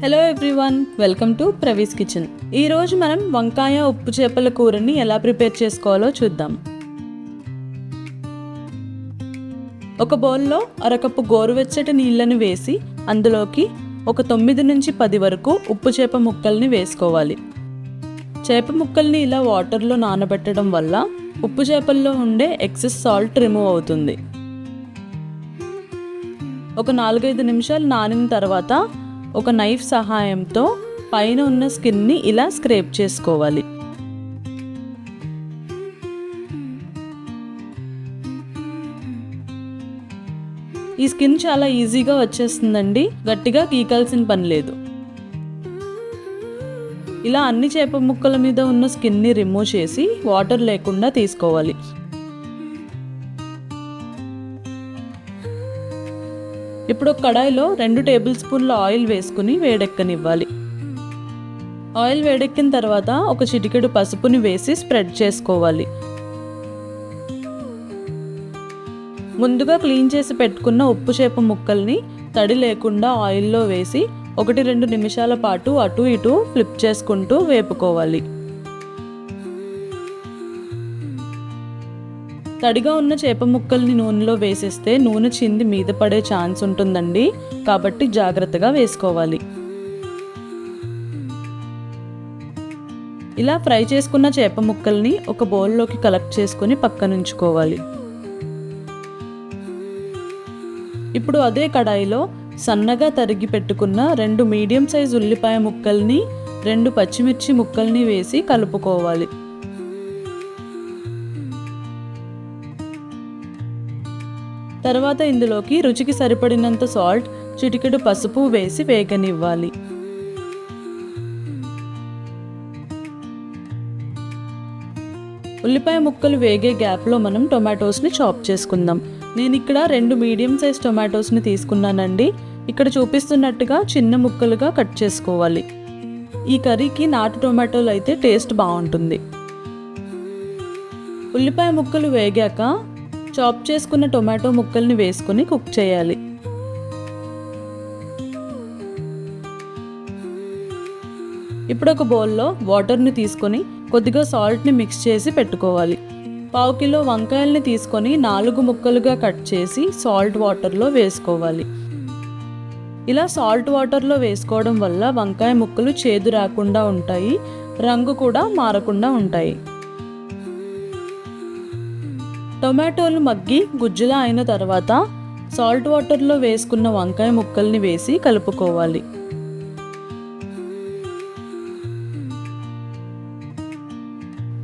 Hello everyone, welcome to ప్రవీస్ kitchen. ఈరోజు మనం వంకాయ ఉప్పు చేపల కూరని ఎలా ప్రిపేర్ చేసుకోవాలో చూద్దాం. ఒక బౌల్లో అరకప్పు గోరువెచ్చటి నీళ్ళని వేసి అందులోకి ఒక 9 నుంచి 10 వరకు ఉప్పు చేప ముక్కల్ని వేసుకోవాలి. చేప ముక్కల్ని ఇలా వాటర్లో నానబెట్టడం వల్ల ఉప్పు చేపల్లో ఉండే ఎక్సెస్ సాల్ట్ రిమూవ్ అవుతుంది. ఒక 4-5 నిమిషాలు నానిన తర్వాత ఒక నైఫ్ సహాయంతో పైన ఉన్న స్కిన్ని ఇలా స్క్రేప్ చేసుకోవాలి. ఈ స్కిన్ చాలా ఈజీగా వచ్చేస్తుందండి, గట్టిగా గీకాల్సిన పని లేదు. ఇలా అన్ని చేప ముక్కల మీద ఉన్న స్కిన్ని రిమూవ్ చేసి వాటర్ లేకుండా తీసుకోవాలి. ఇప్పుడు ఒక కడాయిలో 2 టేబుల్ స్పూన్ల ఆయిల్ వేసుకుని వేడెక్కనివ్వాలి. ఆయిల్ వేడెక్కిన తర్వాత ఒక చిటికెడు పసుపుని వేసి స్ప్రెడ్ చేసుకోవాలి. ముందుగా క్లీన్ చేసి పెట్టుకున్న ఉప్పు చేప ముక్కల్ని తడి లేకుండా ఆయిల్లో వేసి 1-2 నిమిషాల పాటు అటు ఇటు ఫ్లిప్ చేసుకుంటూ వేపుకోవాలి. తడిగా ఉన్న చేప ముక్కల్ని నూనెలో వేసేస్తే నూనె చింది మీద పడే ఛాన్స్ ఉంటుందండి, కాబట్టి జాగ్రత్తగా వేసుకోవాలి. ఇలా ఫ్రై చేసుకున్న చేప ముక్కల్ని ఒక బౌల్లోకి కలెక్ట్ చేసుకుని పక్కనుంచుకోవాలి. ఇప్పుడు అదే కడాయిలో సన్నగా తరిగి పెట్టుకున్న 2 మీడియం సైజ్ ఉల్లిపాయ ముక్కల్ని 2 పచ్చిమిర్చి ముక్కల్ని వేసి కలుపుకోవాలి. తర్వాత ఇందులోకి రుచికి సరిపడినంత సాల్ట్, చిటికెడు పసుపు వేసి వేగనివ్వాలి. ఉల్లిపాయ ముక్కలు వేగే గ్యాప్లో మనం టొమాటోస్ని చాప్ చేసుకుందాం. నేను ఇక్కడ 2 మీడియం సైజ్ టొమాటోస్ని తీసుకున్నానండి. ఇక్కడ చూపిస్తున్నట్టుగా చిన్న ముక్కలుగా కట్ చేసుకోవాలి. ఈ కర్రీకి నాటు టొమాటోలు అయితే టేస్ట్ బాగుంటుంది. ఉల్లిపాయ ముక్కలు వేగాక చాప్ చేసుకున్న టొమాటో ముక్కల్ని వేసుకుని కుక్ చేయాలి. ఇప్పుడు ఒక బౌల్లో వాటర్ని తీసుకొని కొద్దిగా సాల్ట్ని మిక్స్ చేసి పెట్టుకోవాలి. 1/2 కిలో వంకాయల్ని తీసుకొని 4 ముక్కలుగా కట్ చేసి సాల్ట్ వాటర్లో వేసుకోవాలి. ఇలా సాల్ట్ వాటర్లో వేసుకోవడం వల్ల వంకాయ ముక్కలు చేదు రాకుండా ఉంటాయి, రంగు కూడా మారకుండా ఉంటాయి. టొమాటోలు మగ్గి గుజ్జులా అయిన తర్వాత సాల్ట్ వాటర్లో వేసుకున్న వంకాయ ముక్కల్ని వేసి కలుపుకోవాలి.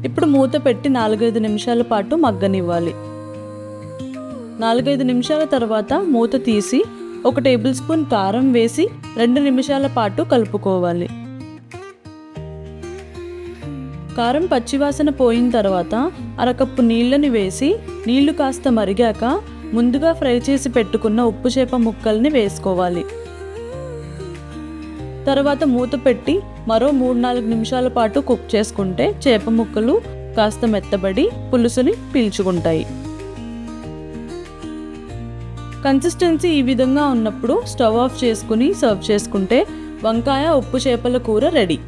ఇప్పుడు మూత పెట్టి 4-5 నిమిషాల పాటు మగ్గనివ్వాలి. 4-5 నిమిషాల తర్వాత మూత తీసి 1 టేబుల్ స్పూన్ కారం వేసి 2 నిమిషాల పాటు కలుపుకోవాలి. కారం పచ్చివాసన పోయిన తర్వాత అరకప్పు నీళ్ళని వేసి నీళ్లు కాస్త మరిగాక ముందుగా ఫ్రై చేసి పెట్టుకున్న ఉప్పు చేప ముక్కల్ని వేసుకోవాలి. తర్వాత మూత పెట్టి మరో 3-4 నిమిషాల పాటు కుక్ చేసుకుంటే చేప ముక్కలు కాస్త మెత్తబడి పులుసుని పీల్చుకుంటాయి. కన్సిస్టెన్సీ ఈ విధంగా ఉన్నప్పుడు స్టవ్ ఆఫ్ చేసుకుని సర్వ్ చేసుకుంటే వంకాయ ఉప్పు చేపల కూర రెడీ.